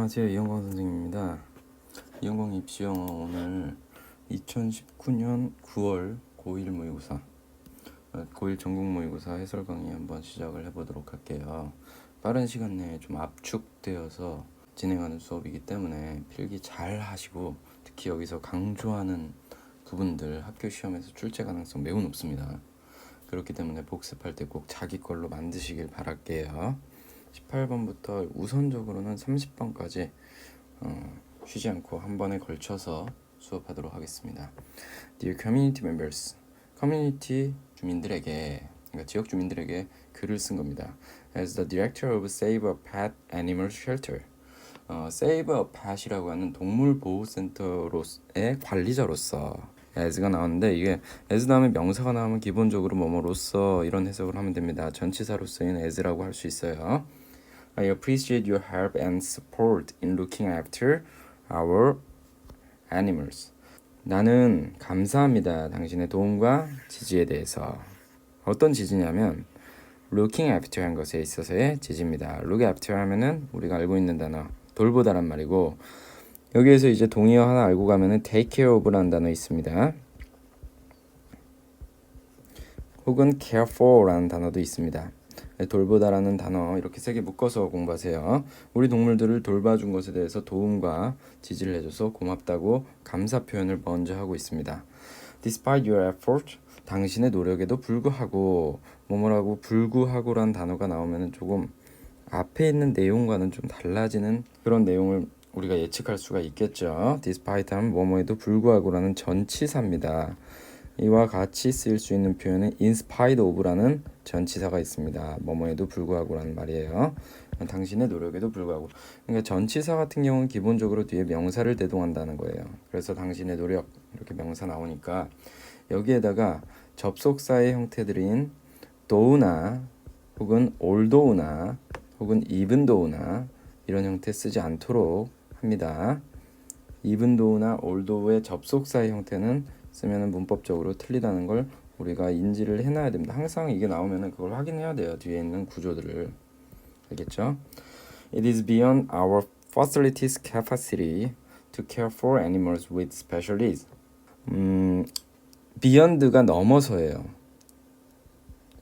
안녕하세요. 이영광 선생님입니다. 이영광 입시영어 오늘 2019년 9월 고1 모의고사 고1 전국 모의고사 해설 강의 한번 시작을 해보도록 할게요. 빠른 시간 내에 좀 압축되어서 진행하는 수업이기 때문에 필기 잘 하시고, 특히 여기서 강조하는 부분들 학교 시험에서 출제 가능성 매우 높습니다. 그렇기 때문에 복습할 때 꼭 자기 걸로 만드시길 바랄게요. 18번부터 우선적으로는 30번까지 쉬지 않고 한 번에 걸쳐서 수업하도록 하겠습니다. Dear community members, 커뮤니티 주민들에게, 그러니까 지역 주민들에게 글을 쓴 겁니다. As the director of Save a Pet Animal Shelter, Save a Pet이라고 하는 동물 보호센터의 관리자로서 as가 나오는데, 이게 as 다음에 명사가 나오면 기본적으로 뭐뭐로서 이런 해석을 하면 됩니다. 전치사로서인 as라고 할 수 있어요. I appreciate your help and support in looking after our animals. 나는 감사합니다. 당신의 도움과 지지에 대해서. 어떤 지지냐면 looking after 한 것에 있어서의 지지입니다. look after 하면은 우리가 알고 있는 단어 돌보다란 말이고, 여기에서 이제 동의어 하나 알고 가면은 take care of라는 단어 있습니다. 혹은 care for라는 단어도 있습니다. 돌보다라는 단어 이렇게 세 개 묶어서 공부하세요. 우리 동물들을 돌봐준 것에 대해서 도움과 지지를 해줘서 고맙다고 감사 표현을 먼저 하고 있습니다. Despite your effort, 당신의 노력에도 불구하고, 뭐뭐라고 불구하고란 단어가 나오면 조금 앞에 있는 내용과는 좀 달라지는 그런 내용을 우리가 예측할 수가 있겠죠. Despite 하면 뭐뭐에도 불구하고라는 전치사입니다. 이와 같이 쓰일 수 있는 표현은 in spite of라는 전치사가 있습니다. 뭐뭐에도 불구하고라는 말이에요. 당신의 노력에도 불구하고. 그러니까 전치사 같은 경우는 기본적으로 뒤에 명사를 대동한다는 거예요. 그래서 당신의 노력 이렇게 명사 나오니까 여기에다가 접속사의 형태들인 though나 혹은 although나 혹은 even though나 이런 형태 쓰지 않도록 합니다. even though나 although의 접속사의 형태는 쓰면 문법적으로 틀리다는 걸 우리가 인지를 해놔야 됩니다. 항상 이게 나오면 그걸 확인해야 돼요. 뒤에 있는 구조들을. 알겠죠? It is beyond our facilities capacity to care for animals with special needs. beyond가 넘어서예요.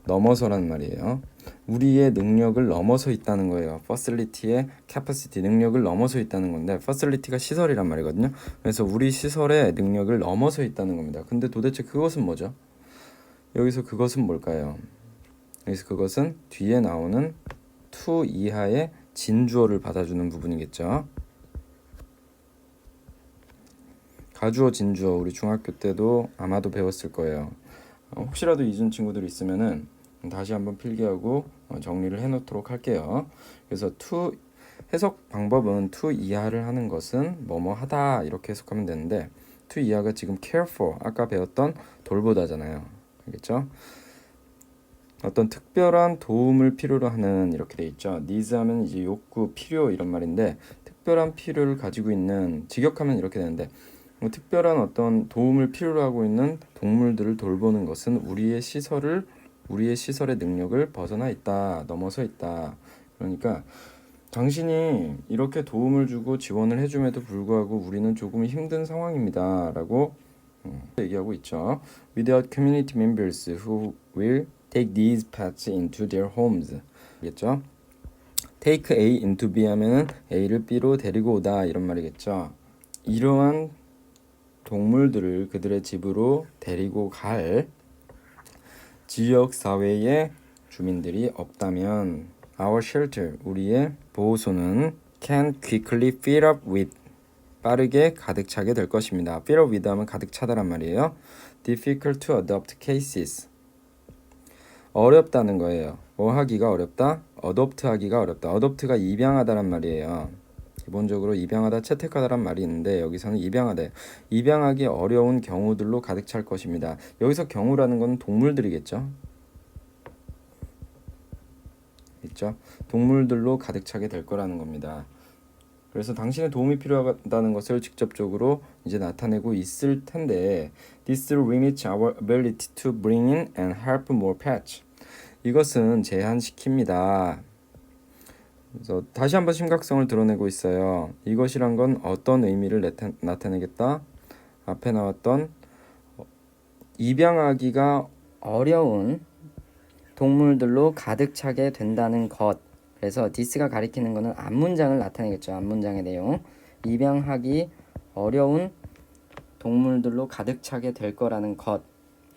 넘어서란 말이에요. 우리의 능력을 넘어서 있다는 거예요. facility의 capacity, 능력을 넘어서 있다는 건데, facility가 시설이란 말이거든요. 그래서 우리 시설의 능력을 넘어서 있다는 겁니다. 근데 도대체 그것은 뭐죠? 여기서 그것은 뭘까요? 여기서 그것은 뒤에 나오는 to 이하의 진주어를 받아주는 부분이겠죠. 가주어, 진주어 우리 중학교 때도 아마도 배웠을 거예요. 혹시라도 잊은 친구들이 있으면은 다시 한번 필기하고 정리를 해놓도록 할게요. 그래서 to 해석 방법은 to 이하를 하는 것은 뭐뭐 하다 이렇게 해석하면 되는데, to 이하가 지금 care for 아까 배웠던 돌보다잖아요. 알겠죠? 어떤 특별한 도움을 필요로 하는 이렇게 돼 있죠. needs 하면 이제 욕구, 필요 이런 말인데, 특별한 필요를 가지고 있는, 직역하면 이렇게 되는데, 특별한 어떤 도움을 필요로 하고 있는 동물들을 돌보는 것은 우리의 시설의 능력을 벗어나 있다, 넘어서 있다. 그러니까 당신이 이렇게 도움을 주고 지원을 해줌에도 불구하고 우리는 조금 힘든 상황입니다 라고 얘기하고 있죠. Without community members who will take these pets into their homes. 알겠죠? Take A into B 하면은 A를 B로 데리고 오다 이런 말이겠죠. 이러한 동물들을 그들의 집으로 데리고 갈 지역 사회의 주민들이 없다면 our shelter, 우리의 보호소는 can quickly fill up with, 빠르게 가득 차게 될 것입니다. fill up with 하면 가득 차다란 말이에요. difficult to adopt cases, 어렵다는 거예요. 뭐 하기가 어렵다? adopt 하기가 어렵다. adopt가 입양하다란 말이에요. 기본적으로 입양하다, 채택하다란 말이 있는데 여기서는 입양하다, 입양하기 어려운 경우들로 가득 찰 것입니다. 여기서 경우라는 건 동물들이겠죠. 있죠? 동물들로 가득 차게 될 거라는 겁니다. 그래서 당신의 도움이 필요하다는 것을 직접적으로 이제 나타내고 있을 텐데, This limits our ability to bring in and help more pets. 이것은 제한시킵니다. 그래서 다시 한번 심각성을 드러내고 있어요. 이것이란 건 어떤 의미를 나타내겠다? 앞에 나왔던 입양하기가 어려운 동물들로 가득 차게 된다는 것. 그래서 this가 가리키는 것은 앞문장을 나타내겠죠. 앞문장의 내용. 입양하기 어려운 동물들로 가득 차게 될 거라는 것.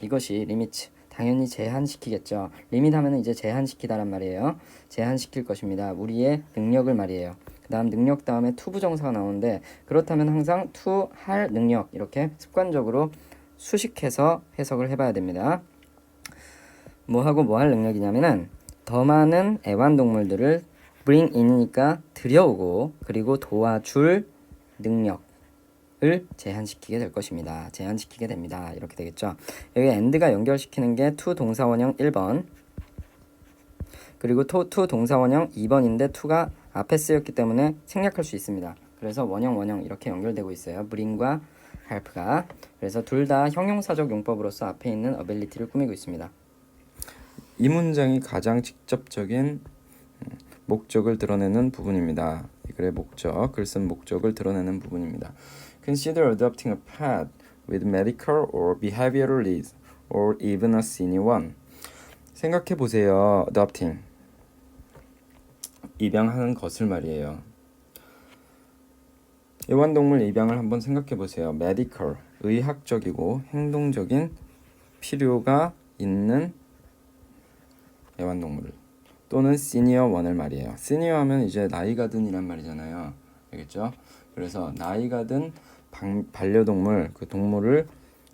이것이 리미트. 당연히 제한시키겠죠. 리밋 하면 이제 제한시키다란 말이에요. 제한시킬 것입니다. 우리의 능력을 말이에요. 그 다음 능력 다음에 to 부정사가 나오는데 그렇다면 항상 to 할 능력 이렇게 습관적으로 수식해서 해석을 해봐야 됩니다. 뭐하고 뭐 할 능력이냐면은 더 많은 애완동물들을 bring in이니까 들여오고 그리고 도와줄 능력을 제한시키게 될 것입니다. 제한시키게 됩니다. 이렇게 되겠죠. 여기 and가 연결시키는 게 to 동사원형 1번 그리고 to 동사원형 2번인데 to가 앞에 쓰였기 때문에 생략할 수 있습니다. 그래서 원형 이렇게 연결되고 있어요. bring과 help가. 그래서 둘 다 형용사적 용법으로서 앞에 있는 ability를 꾸미고 있습니다. 이 문장이 가장 직접적인 목적을 드러내는 부분입니다. 이 글의 목적, 글 쓴 목적을 드러내는 부분입니다. Consider adopting a pet with medical or behavioral needs, or even a senior one. 생각해 보세요. adopting 입양하는 것을 말이에요. 애완동물 입양을 한번 생각해 보세요. medical 의학적이고 행동적인 필요가 있는 애완동물을 또는 시니어 원을 말이에요. 시니어 하면 이제 나이가 든이란 말이잖아요. 알겠죠? 그래서 나이가 든 반려동물 그 동물을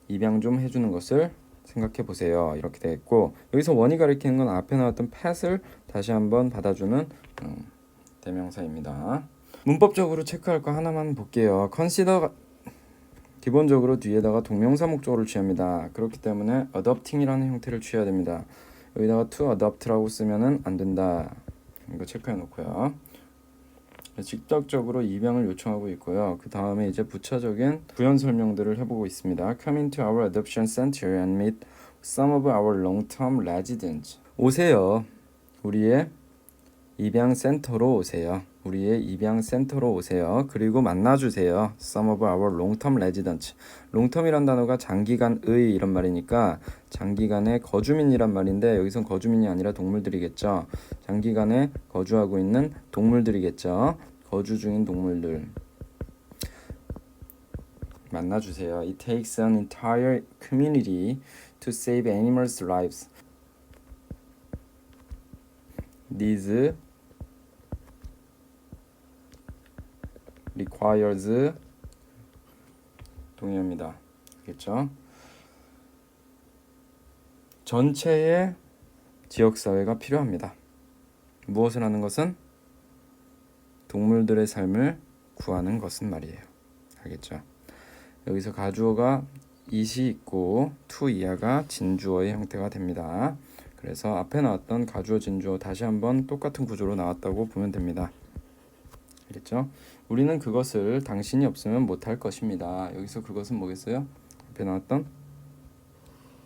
입양 좀 해주는 것을 생각해 보세요. 이렇게 되겠고 여기서 원이 가리키는 건 앞에 나왔던 pet을 다시 한번 받아주는 대명사입니다. 문법적으로 체크할 거 하나만 볼게요. consider 기본적으로 뒤에다가 동명사 목적어를 취합니다. 그렇기 때문에 adopting이라는 형태를 취해야 됩니다. 여기다가 to adopt라고 쓰면은 안 된다. 이거 체크해 놓고요. 직접적으로 입양을 요청하고 있고요. 그 다음에 이제 부차적인 부연 설명들을 해보고 있습니다. Come into our adoption center and meet some of our long-term residents. 오세요. 우리의 입양 센터로 오세요. 우리의 입양 센터로 오세요. 그리고 만나주세요. Some of our long-term residents. long-term이란 단어가 장기간의 이런 말이니까 장기간의 거주민이란 말인데 여기선 거주민이 아니라 동물들이겠죠. 장기간에 거주하고 있는 동물들이겠죠. 거주 중인 동물들. 만나주세요. It takes an entire community to save animals' lives. These requires 동의어입니다. 알겠죠? 전체의 지역사회가 필요합니다. 무엇을 하는 것은? 동물들의 삶을 구하는 것은 말이에요. 알겠죠? 여기서 가주어가 it이 있고 to 이하가 진주어의 형태가 됩니다. 그래서 앞에 나왔던 가주어 진주어 다시 한번 똑같은 구조로 나왔다고 보면 됩니다. 알겠죠? 우리는 그것을 당신이 없으면 못할 것입니다. 여기서 그것은 뭐겠어요? 앞에 나왔던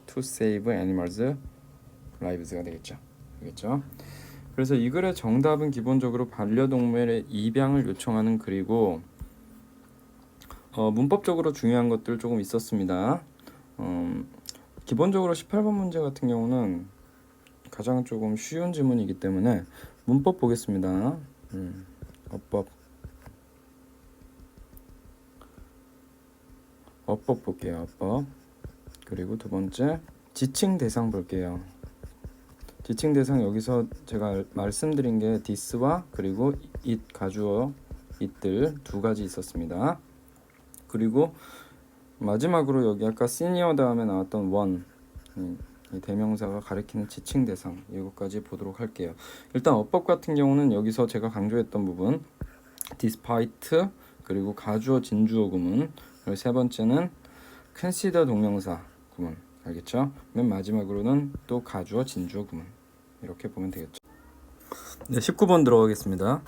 to save animals lives가 되겠죠. 알겠죠? 그래서 이 글의 정답은 기본적으로 반려동물의 입양을 요청하는 글이고 문법적으로 중요한 것들 조금 있었습니다. 기본적으로 18번 문제 같은 경우는 가장 조금 쉬운 지문이기 때문에 문법 보겠습니다. 어법 볼게요. 어법. 그리고 두 번째 지칭 대상 볼게요. 지칭 대상 여기서 제가 말씀드린 게 this와 그리고 it 가주어 it들 두 가지 있었습니다. 그리고 마지막으로 여기 아까 senior 다음에 나왔던 one 이 대명사가 가리키는 지칭 대상 이것까지 보도록 할게요. 일단 어법 같은 경우는 여기서 제가 강조했던 부분 despite 그리고 가주어 진주어 구문 그리고 세 번째는 consider 동명사 구문 알겠죠? 맨 마지막으로는 또 가주어 진주어 구문 이렇게 보면 되겠죠. 네, 19번 들어가겠습니다.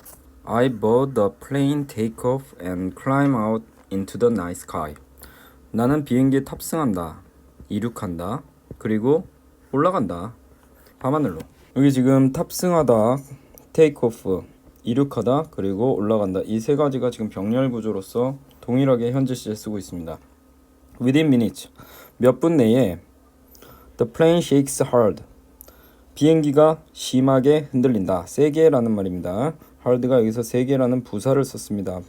I bought the plane take off and climb out into the night sky. 나는 비행기에 탑승한다, 이륙한다, 그리고 올라간다, 밤하늘로. 여기 지금 탑승하다, take off 이륙하다 그리고 올라간다. 이 세 가지가 지금 병렬 구조로서 동일하게 현재 시제 쓰고 있습니다. Within minutes, 몇 분 내에 the plane shakes hard. 비행기가 심하게 흔들린다. 세게라는 말입니다. hard가 여기서 세게라는 부사를 썼습니다.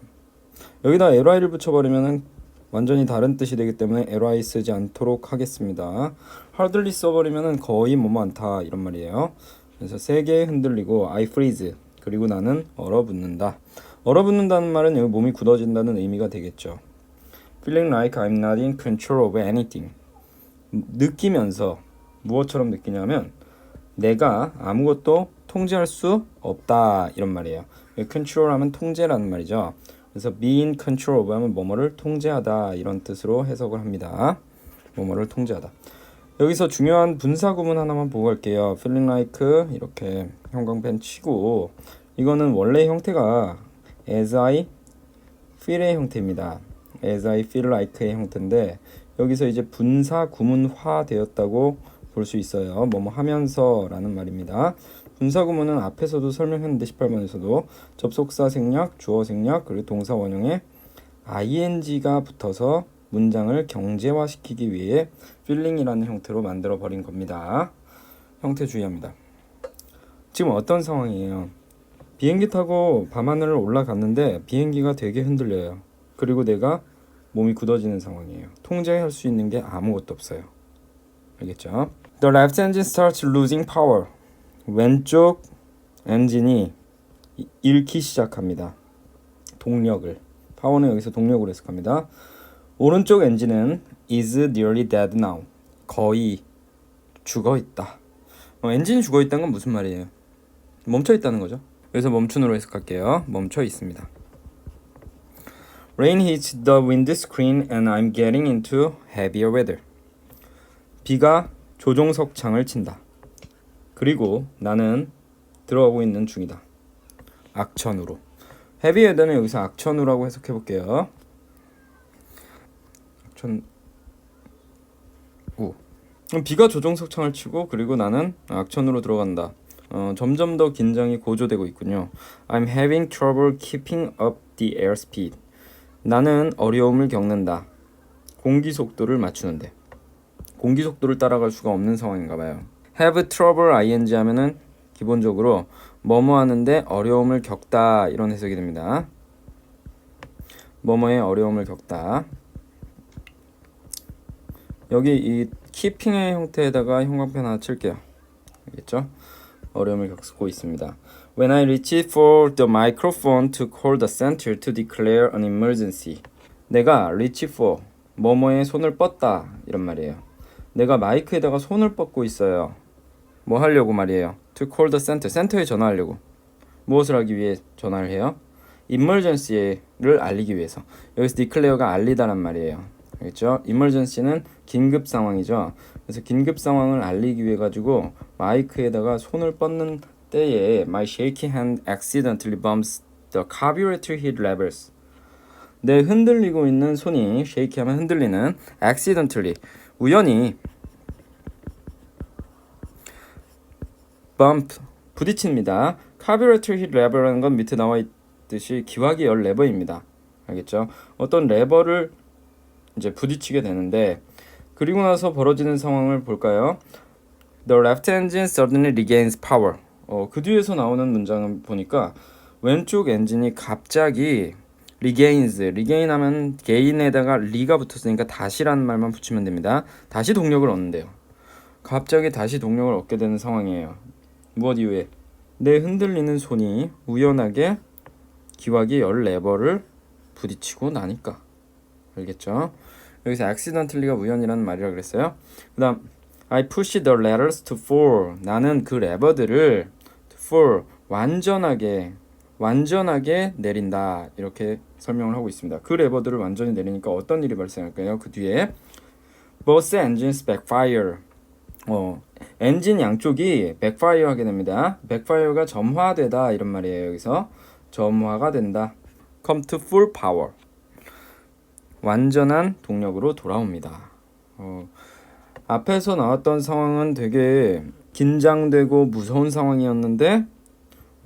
여기다 ly를 붙여버리면 완전히 다른 뜻이 되기 때문에 ly 쓰지 않도록 하겠습니다. hardly 써버리면 거의 뭐뭐 않다 이런 말이에요. 그래서 세게 흔들리고 I freeze. 그리고 나는 얼어붙는다. 얼어붙는다는 말은 여기 몸이 굳어진다는 의미가 되겠죠. Feeling like I'm not in control of anything. 느끼면서 무엇처럼 느끼냐면 내가 아무것도 통제할 수 없다 이런 말이에요. control 하면 통제라는 말이죠. 그래서 be in control of 하면 뭐뭐를 통제하다 이런 뜻으로 해석을 합니다. 뭐뭐를 통제하다. 여기서 중요한 분사 구문 하나만 보고 갈게요. feeling like 이렇게 형광펜 치고 이거는 원래 형태가 as I feel의 형태입니다. as I feel like의 형태인데 여기서 이제 분사 구문화 되었다고 볼 수 있어요. 뭐뭐 하면서 라는 말입니다. 분사 구문은 앞에서도 설명했는데 18번에서도 접속사 생략, 주어 생략, 그리고 동사 원형에 ing가 붙어서 문장을 경제화시키기 위해 feeling이라는 형태로 만들어 버린 겁니다. 형태 주의합니다. 지금 어떤 상황이에요? 비행기 타고 밤하늘을 올라갔는데 비행기가 되게 흔들려요. 그리고 내가 몸이 굳어지는 상황이에요. 통제할 수 있는 게 아무것도 없어요. 알겠죠? The left engine starts losing power. 왼쪽 엔진이 잃기 시작합니다. 동력을. 파워는 여기서 동력으로 해석합니다. 오른쪽 엔진은 is nearly dead now. 거의 죽어 있다. 엔진이 죽어 있다는 건 무슨 말이에요? 멈춰 있다는 거죠. 여기서 멈춘으로 해석할게요. 멈춰 있습니다. Rain hits the windscreen and I'm getting into heavier weather. 비가 조종석 창을 친다. 그리고 나는 들어가고 있는 중이다. 악천후로. heavy weather는 여기서 악천후라고 해석해 볼게요. 비가 조종석 창을 치고 그리고 나는 악천후로 들어간다. 점점 더 긴장이 고조되고 있군요. I'm having trouble keeping up the airspeed. 나는 어려움을 겪는다. 공기 속도를 맞추는데. 공기 속도를 따라갈 수가 없는 상황인가 봐요. have trouble ing 하면은 기본적으로 뭐뭐 하는데 어려움을 겪다 이런 해석이 됩니다. 뭐뭐에 어려움을 겪다. 여기 이 keeping의 형태에다가 형광펜 하나 칠게요. 알겠죠? 어려움을 겪고 있습니다. When I reached for the microphone to call the center to declare an emergency. 내가 reach for 뭐뭐에 손을 뻗다 이런 말이에요. 내가 마이크에다가 손을 뻗고 있어요. 뭐 하려고 말이에요? To call the center. 센터에 전화하려고. 무엇을 하기 위해 전화를 해요? emergency를 알리기 위해서. 여기서 declare가 알리다란 말이에요. 알겠죠? emergency는 긴급 상황이죠. 그래서 긴급 상황을 알리기 위해 가지고 마이크에다가 손을 뻗는 때에 my shaky hand accidentally bumps the carburetor heat levels. 내 흔들리고 있는 손이 shaky 하면 흔들리는 accidentally 우연히 bump 부딪힙니다. carburetor heat lever라는 건 밑에 나와 있듯이 기화기 열 레버입니다. 알겠죠? 어떤 레버를 이제 부딪히게 되는데 그리고 나서 벌어지는 상황을 볼까요? The left engine suddenly regains power. 그 뒤에서 나오는 문장을 보니까 왼쪽 엔진이 갑자기 regain 하면 gain에다가 re가 붙었으니까 다시라는 말만 붙이면 됩니다. 다시 동력을 얻는데요. 갑자기 다시 동력을 얻게 되는 상황이에요. 무엇 이유에? 내 흔들리는 손이 우연하게 기화기 열 레버를 부딪히고 나니까. 알겠죠? 여기서 accidentally가 우연이라는 말이라 그랬어요. 그 다음 I push the levers to fall. 나는 그 레버들을 to fall 완전하게 내린다 이렇게 설명을 하고 있습니다. 그 레버들을 완전히 내리니까 어떤 일이 발생할까요? 그 뒤에 both engines backfire. 엔진 양쪽이 backfire 하게 됩니다. backfire가 점화되다 이런 말이에요. 여기서 점화가 된다. come to full power. 완전한 동력으로 돌아옵니다. 앞에서 나왔던 상황은 되게 긴장되고 무서운 상황이었는데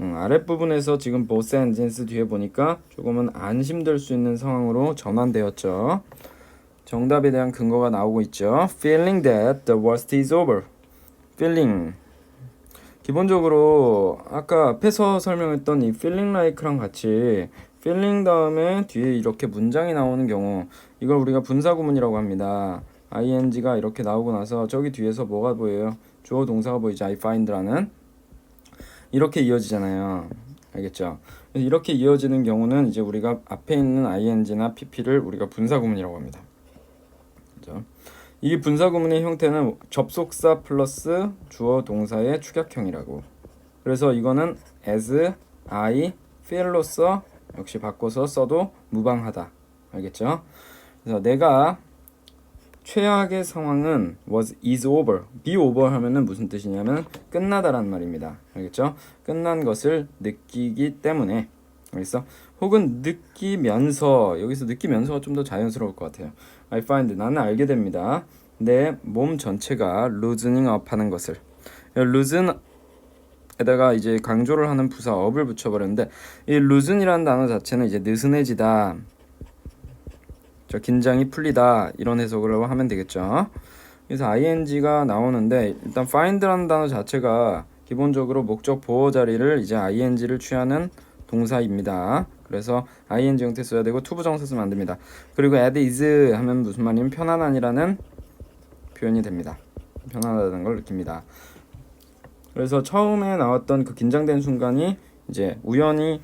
아랫부분에서 지금 both engines 뒤에 보니까 조금은 안심될 수 있는 상황으로 전환되었죠. 정답에 대한 근거가 나오고 있죠. Feeling that the worst is over. Feeling. 기본적으로 아까 앞에서 설명했던 이 feeling like랑 같이 feeling 다음에 뒤에 이렇게 문장이 나오는 경우 이걸 우리가 분사구문이라고 합니다. ing가 이렇게 나오고 나서 저기 뒤에서 뭐가 보여요? 주어 동사가 보이죠. I find라는 이렇게 이어지잖아요. 알겠죠? 그래서 이렇게 이어지는 경우는 이제 우리가 앞에 있는 ing나 pp를 우리가 분사구문이라고 합니다. 그렇죠? 이 분사구문의 형태는 접속사 플러스 주어 동사의 축약형이라고. 그래서 이거는 as, I, feel로서 역시 바꿔서 써도 무방하다. 알겠죠? 그래서 내가 최악의 상황은 is over. be over 하면은 무슨 뜻이냐면 끝나다란 말입니다. 알겠죠? 끝난 것을 느끼기 때문에. 알겠어? 혹은 느끼면서, 여기서 느끼면서가 좀 더 자연스러울 것 같아요. I find, 나는 알게 됩니다. 내 몸 전체가 loosening up 하는 것을. loosen 에다가 이제 강조를 하는 부사 up을 붙여버렸는데, 이 loosen이라는 단어 자체는 이제 느슨해지다, 저 긴장이 풀리다, 이런 해석을 하면 되겠죠. 그래서 ing가 나오는데, 일단 find라는 단어 자체가 기본적으로 목적 보호 자리를 이제 ing를 취하는 동사입니다. 그래서 ing 형태 써야 되고 투부정사 쓰면 안 됩니다. 그리고 at is 하면 무슨 말이냐면 편안한이라는 표현이 됩니다. 편안하다는 걸 느낍니다. 그래서 처음에 나왔던 그 긴장된 순간이 이제 우연히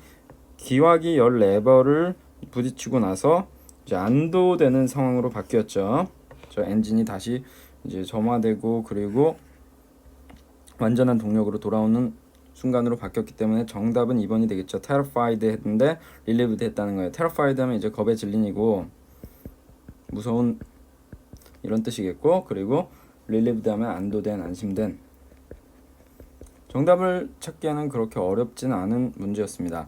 기화기 열 레버를 부딪히고 나서 이제 안도되는 상황으로 바뀌었죠. 저 엔진이 다시 이제 점화되고 그리고 완전한 동력으로 돌아오는 순간으로 바뀌었기 때문에 정답은 2번이 되겠죠. terrified 했는데 relieved 했다는 거예요. terrified 하면 이제 겁에 질린이고 무서운 이런 뜻이겠고, 그리고 relieved 하면 안도된, 안심된. 정답을 찾기에는 그렇게 어렵진 않은 문제였습니다.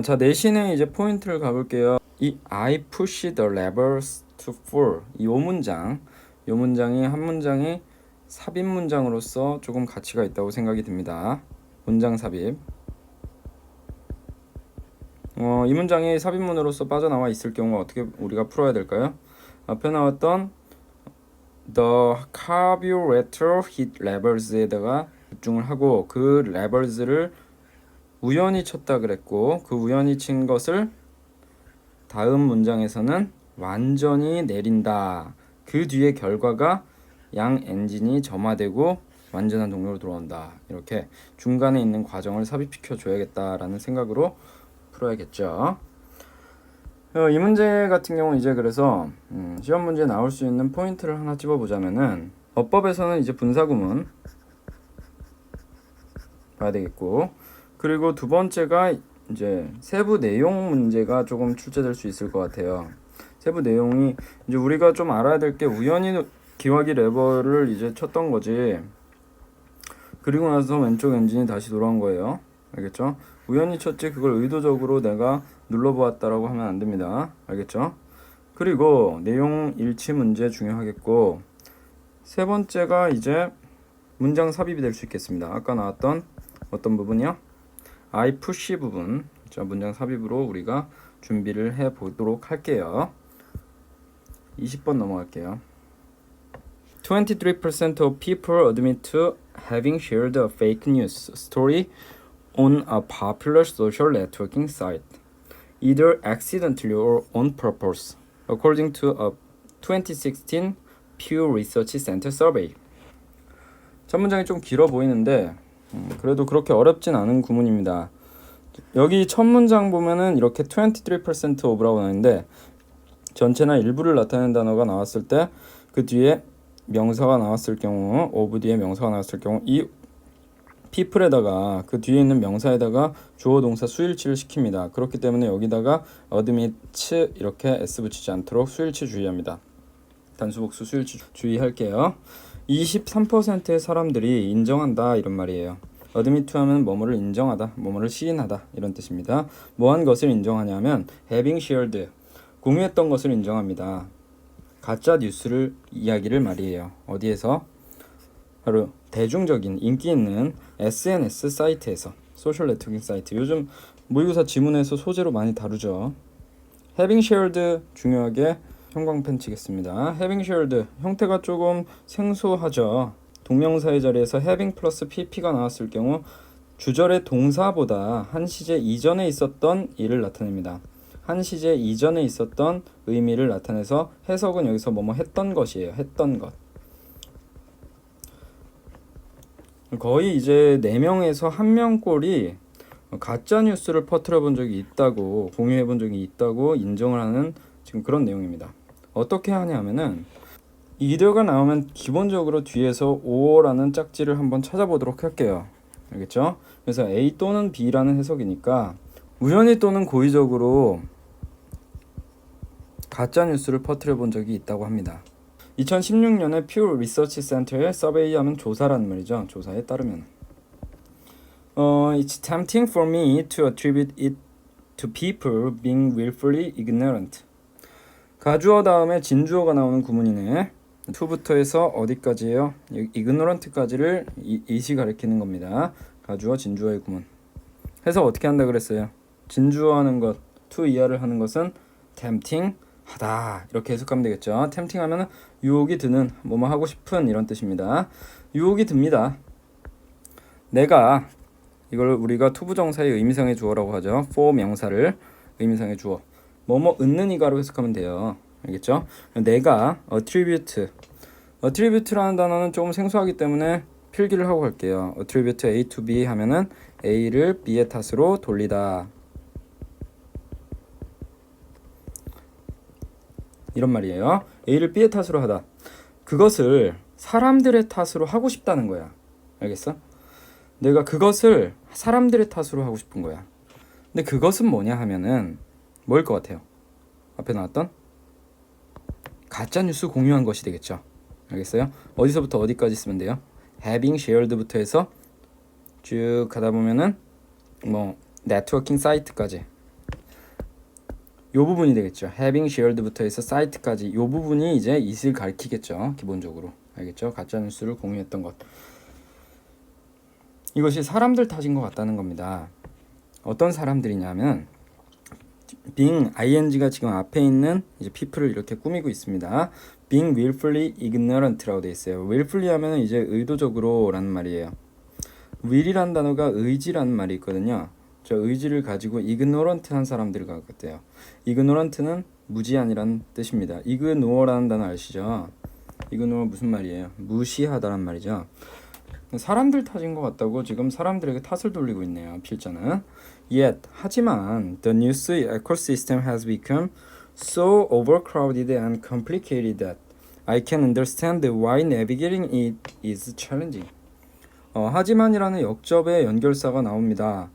자, 내신에 이제 포인트를 가볼게요. 이 I push the levers to fall, 이 문장이 한 문장이 삽입 문장으로서 조금 가치가 있다고 생각이 듭니다. 문장 삽입. 이 문장이 삽입문으로서 빠져나와 있을 경우 어떻게 우리가 풀어야 될까요? 앞에 나왔던 the carburetor hit levers에다가 집중을 하고 그 levers를 우연히 쳤다 그랬고, 그 우연히 친 것을 다음 문장에서는 완전히 내린다. 그 뒤에 결과가 양 엔진이 점화되고 완전한 동력으로 돌아온다. 이렇게 중간에 있는 과정을 삽입시켜 줘야겠다라는 생각으로 풀어야겠죠. 이 문제 같은 경우 이제 그래서 시험 문제에 나올 수 있는 포인트를 하나 찝어보자면은, 어법에서는 이제 분사구문 봐야 되겠고, 그리고 두 번째가 이제 세부 내용 문제가 조금 출제될 수 있을 것 같아요. 세부 내용이 이제 우리가 좀 알아야 될 게, 우연히 기화기 레버를 이제 쳤던 거지, 그리고 나서 왼쪽 엔진이 다시 돌아온 거예요. 알겠죠? 우연히 쳤지 그걸 의도적으로 내가 눌러보았다라고 하면 안 됩니다. 알겠죠? 그리고 내용 일치 문제 중요하겠고, 세 번째가 이제 문장 삽입이 될 수 있겠습니다. 아까 나왔던 어떤 부분이요? I push 부분. 자, 문장 삽입으로 우리가 준비를 해 보도록 할게요. 20번 넘어갈게요. 23% of people admit to having shared a fake news story on a popular social networking site, either accidentally or on purpose, according to a 2016 Pew Research Center survey. 첫 문장이 좀 길어 보이는데 그래도 그렇게 어렵진 않은 구문입니다. 여기 첫 문장 보면은 이렇게 23% of라고 나오는데, 전체나 일부를 나타내는 단어가 나왔을 때 그 뒤에 명사가 나왔을 경우, of 뒤에 명사가 나왔을 경우 이 people에다가 그 뒤에 있는 명사에다가 주어 동사 수일치를 시킵니다. 그렇기 때문에 여기다가 admit 이렇게 s 붙이지 않도록 수일치 주의합니다. 단수복수 수일치 주의할게요. 23%의 사람들이 인정한다, 이런 말이에요. admit 하면 뭐뭐를 인정하다, 뭐뭐를 시인하다, 이런 뜻입니다. 뭐한 것을 인정하냐면 having shared, 공유했던 것을 인정합니다. 가짜 뉴스를 이야기를 말이에요. 어디에서? 바로 대중적인 인기 있는 SNS 사이트에서, 소셜 네트워킹 사이트. 요즘 모의고사 지문에서 소재로 많이 다루죠. having shared 중요하게 형광펜 치겠습니다. having shared 형태가 조금 생소하죠. 동명사의 자리에서 having 플러스 pp가 나왔을 경우 주절의 동사보다 한 시제 이전에 있었던 일을 나타냅니다. 한 시제 이전에 있었던 의미를 나타내서 해석은 여기서 뭐뭐 했던 것이에요. 했던 것. 거의 이제 4명에서 1명꼴이 가짜 뉴스를 퍼뜨려 본 적이 있다고, 공유해 본 적이 있다고 인정을 하는 지금 그런 내용입니다. 어떻게 하냐면은 either가 나오면 기본적으로 뒤에서 or라는 짝지를 한번 찾아보도록 할게요. 알겠죠? 그래서 A 또는 B라는 해석이니까 우연히 또는 고의적으로 가짜 뉴스를 퍼뜨려 본 적이 있다고 합니다. 2016년에 Pew Research Center의 서베이 하면 조사라는 말이죠. 조사에 따르면 It's tempting for me to attribute it to people being willfully ignorant. 가주어 다음에 진주어가 나오는 구문이네. to부터 해서 어디까지예요? ignorant까지를 이시 가리키는 겁니다. 가주어 진주어의 구문. 해석 어떻게 한다 그랬어요? 진주어 하는 것, to 이하를 하는 것은 tempting 하다 이렇게 해석하면 되겠죠. tempting 하면은 유혹이 드는, 뭐뭐 하고 싶은 이런 뜻입니다. 유혹이 듭니다. 내가, 이걸 우리가 투부정사의 의미상의 주어라고 하죠. for 명사를 의미상의 주어, 뭐뭐 얻는 이가로 해석하면 돼요. 알겠죠? 내가 attribute라는 단어는 조금 생소하기 때문에 필기를 하고 갈게요. attribute A to B 하면은 A를 B의 탓으로 돌리다, 이런 말이에요. A를 B의 탓으로 하다. 그것을 사람들의 탓으로 하고 싶다는 거야. 알겠어? 내가 그것을 사람들의 탓으로 하고 싶은 거야. 근데 그것은 뭐냐 하면은 뭐일 것 같아요? 앞에 나왔던 가짜뉴스 공유한 것이 되겠죠. 알겠어요? 어디서부터 어디까지 쓰면 돼요? having shared부터 해서 쭉 가다 보면은 뭐 네트워킹 사이트까지 요 부분이 되겠죠. having shared부터 해서 사이트까지 요 부분이 이제 it을 가리키겠죠. 기본적으로. 알겠죠? 가짜뉴스를 공유했던 것. 이것이 사람들 탓인 것 같다는 겁니다. 어떤 사람들이냐면 being ing가 지금 앞에 있는 이제 people을 이렇게 꾸미고 있습니다. being willfully ignorant라고 되어 있어요. willfully 하면은 이제 의도적으로라는 말이에요. will이라는 단어가 의지라는 말이 있거든요. 저 의지를 가지고 ignorant한 사람들을 갖겠대요. ignorant는 무지한이라는 뜻입니다. ignore라는 단어 아시죠? ignore 무슨 말이에요? 무시하다란 말이죠. 사람들 탓인 것 같다고 지금 사람들에게 탓을 돌리고 있네요. 필자는. Yet, 하지만 the news ecosystem has become so overcrowded and complicated that I can understand why navigating it is challenging. 하지만이라는 역접의 연결사가 나옵니다.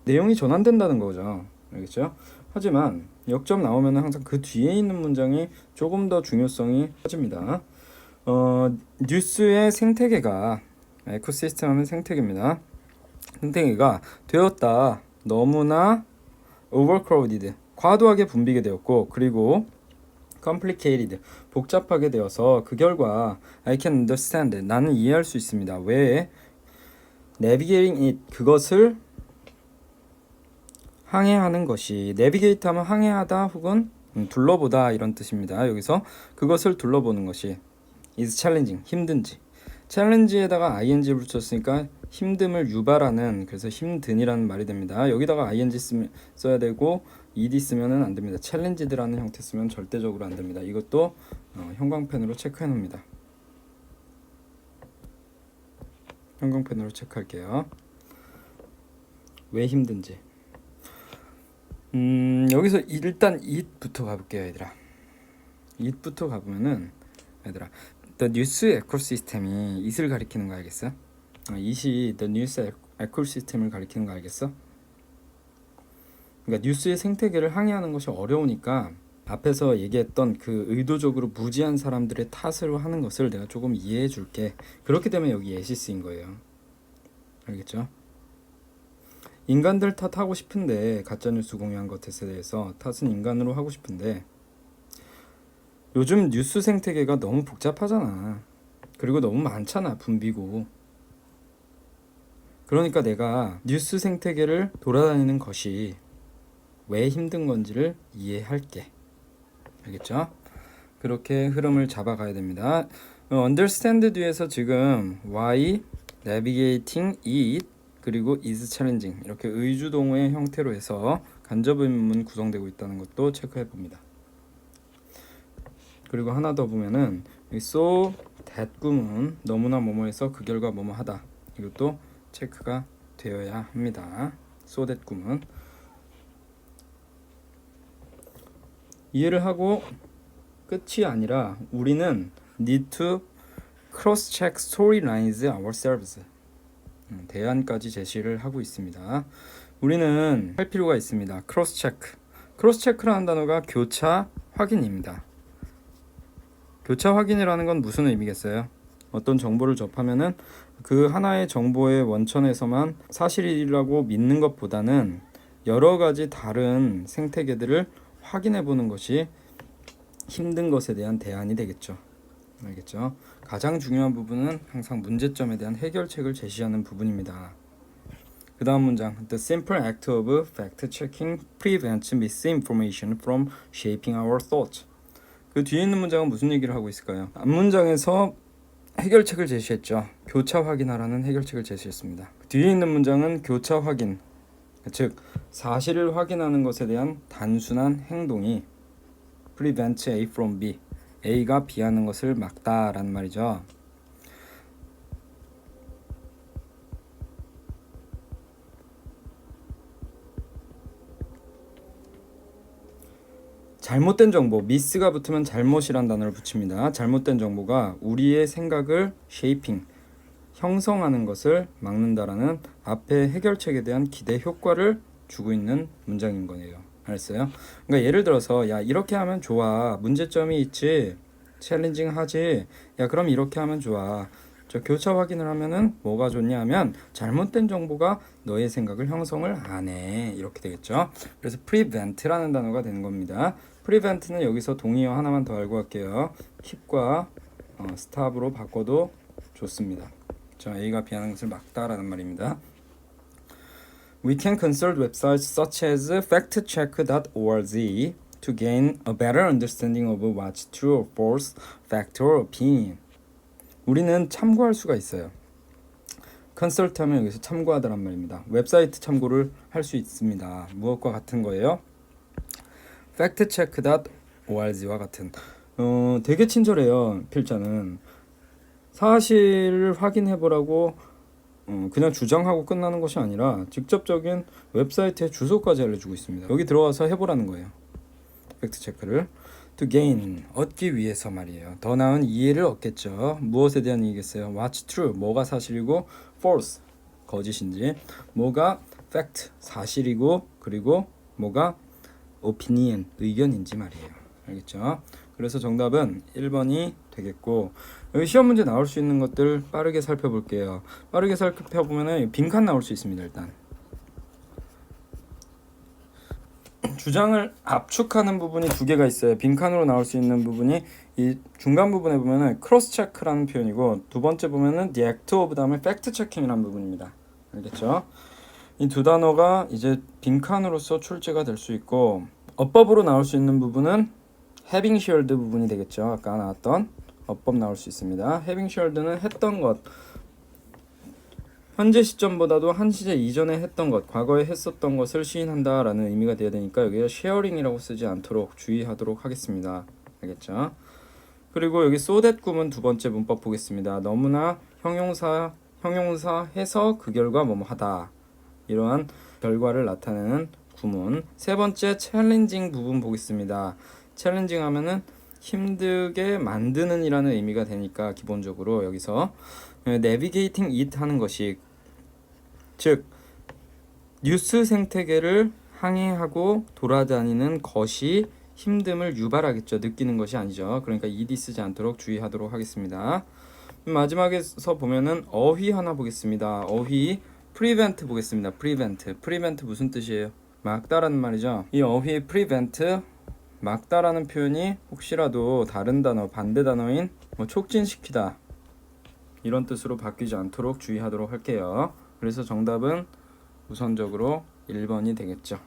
내용이 전환된다는 거죠. 알겠죠? 하지만 역접 나오면 항상 그 뒤에 있는 문장이 조금 더 중요성이 커집니다. 뉴스의 생태계가, 에코시스템 하면 생태계입니다. 생태계가 되었다. 너무나 overcrowded, 과도하게 붐비게 되었고, 그리고 complicated, 복잡하게 되어서 그 결과 I can understand, 나는 이해할 수 있습니다. 왜? navigating it, 그것을 항해하는 것이, navigate 하면 항해하다 혹은 둘러보다 이런 뜻입니다. 여기서 그것을 둘러보는 것이 is challenging, 힘든지. challenge에다가 ing를 붙였으니까 힘듦을 유발하는, 그래서 힘든이라는 말이 됩니다. 여기다가 ing 써야 되고 ed 쓰면은 안 됩니다. challenge드라는 형태 쓰면 절대적으로 안 됩니다. 이것도 형광펜으로 체크해 놓습니다. 형광펜으로 체크할게요. 왜 힘든지. 여기서 일단 it부터 가볼게요, 얘들아. it부터 가보면은, 얘들아, the news ecosystem이 it을 가리키는 거 알겠어? it이 the news ecosystem을 가리키는 거 알겠어? 그러니까 뉴스의 생태계를 항해하는 것이 어려우니까 앞에서 얘기했던 그 의도적으로 무지한 사람들의 탓으로 하는 것을 내가 조금 이해해 줄게. 그렇기 때문에 여기 예시 쓰인 거예요. 알겠죠? 인간들 탓하고 싶은데, 가짜뉴스 공유한 것에 대해서 탓은 인간으로 하고 싶은데 요즘 뉴스 생태계가 너무 복잡하잖아. 그리고 너무 많잖아. 붐비고. 그러니까 내가 뉴스 생태계를 돌아다니는 것이 왜 힘든 건지를 이해할게. 알겠죠? 그렇게 흐름을 잡아가야 됩니다. understand 뒤에서 지금 why, navigating it, 그리고 is challenging 이렇게 의주동의 형태로 해서 간접의문문 구성되고 있다는 것도 체크해 봅니다. 그리고 하나 더 보면은 so that 구문 너무나 뭐뭐해서 그 결과 뭐뭐하다 이것도 체크가 되어야 합니다. so that 구문 이해를 하고 끝이 아니라 우리는 need to cross check storylines ourselves 대안까지 제시를 하고 있습니다. 우리는 할 필요가 있습니다. cross check cross check라는 단어가 교차 확인입니다. 교차 확인이라는 건 무슨 의미겠어요? 어떤 정보를 접하면은 그 하나의 정보의 원천에서만 사실이라고 믿는 것보다는 여러 가지 다른 생태계들을 확인해 보는 것이 힘든 것에 대한 대안이 되겠죠. 알겠죠? 가장 중요한 부분은 항상 문제점에 대한 해결책을 제시하는 부분입니다. 그 다음 문장 The simple act of fact-checking prevents misinformation from shaping our thoughts. 그 뒤에 있는 문장은 무슨 얘기를 하고 있을까요? 앞문장에서 해결책을 제시했죠. 교차 확인하라는 해결책을 제시했습니다. 뒤에 있는 문장은 교차 확인, 즉 사실을 확인하는 것에 대한 단순한 행동이 prevent A from B, A가 B 하는 것을 막다라는 말이죠. 잘못된 정보, 미스가 붙으면 잘못이란 단어를 붙입니다. 잘못된 정보가 우리의 생각을 shaping, 형성하는 것을 막는다라는 앞에 해결책에 대한 기대 효과를 주고 있는 문장인 거네요. 알았어요? 그러니까 예를 들어서 야 이렇게 하면 좋아, 문제점이 있지, 챌린징 하지, 야 그럼 이렇게 하면 좋아. 저 교차 확인을 하면은 뭐가 좋냐 하면 잘못된 정보가 너의 생각을 형성을 안 해, 이렇게 되겠죠. 그래서 prevent라는 단어가 되는 겁니다. prevent는 여기서 동의어 하나만 더 알고 갈게요. keep과 stop으로 바꿔도 좋습니다. 자, A가 B하는 것을 막다라는 말입니다. We can consult websites such as factcheck.org to gain a better understanding of what's true or false, fact or opinion. 우리는 참고할 수가 있어요. 컨설트 하면 여기서 참고하다란 말입니다. 웹사이트 참고를 할 수 있습니다. 무엇과 같은 거예요? factcheck.org와 같은 되게 친절해요. 필자는 사실을 확인해보라고 그냥 주장하고 끝나는 것이 아니라 직접적인 웹사이트의 주소까지 알려주고 있습니다. 여기 들어와서 해보라는 거예요. 팩트체크를 to gain, 얻기 위해서 말이에요. 더 나은 이해를 얻겠죠. 무엇에 대한 이해겠어요? What's true, 뭐가 사실이고 false, 거짓인지, 뭐가 fact, 사실이고, 그리고 뭐가 opinion, 의견인지 말이에요. 알겠죠? 그래서 정답은 1번이 되겠고, 여기 시험 문제 나올 수 있는 것들 빠르게 살펴볼게요. 빠르게 살펴보면 빈칸 나올 수 있습니다. 일단 주장을 압축하는 부분이 두 개가 있어요. 빈칸으로 나올 수 있는 부분이 이 중간 부분에 보면은 크로스 체크라는 표현이고, 두 번째 보면은 the act of 다음에 팩트 체킹이라는 부분입니다. 알겠죠? 이 두 단어가 이제 빈칸으로서 출제가 될 수 있고, 어법으로 나올 수 있는 부분은 having shared 부분이 되겠죠. 아까 나왔던 어법 나올 수 있습니다. having shared는 했던 것, 현재 시점보다도 한 시제 이전에 했던 것, 과거에 했었던 것을 시인한다 라는 의미가 돼야 되니까 여기에 sharing이라고 쓰지 않도록 주의하도록 하겠습니다. 알겠죠? 그리고 여기 so that 구문 두 번째 문법 보겠습니다. 너무나 형용사 해서 그 결과 뭐뭐 하다, 이러한 결과를 나타내는 구문. 세 번째 challenging 부분 보겠습니다. challenging 하면은 힘들게 만드는 이라는 의미가 되니까 기본적으로 여기서 navigating it 하는 것이, 즉 뉴스 생태계를 항해하고 돌아다니는 것이 힘듦을 유발하겠죠. 느끼는 것이 아니죠. 그러니까 ed 쓰지 않도록 주의하도록 하겠습니다. 마지막에서 보면은 어휘 하나 보겠습니다. 어휘 prevent 보겠습니다. prevent 무슨 뜻이에요? 막다라는 말이죠. 이 어휘 prevent, 막다라는 표현이 혹시라도 다른 단어, 반대 단어인 촉진시키다 이런 뜻으로 바뀌지 않도록 주의하도록 할게요. 그래서 정답은 우선적으로 1번이 되겠죠.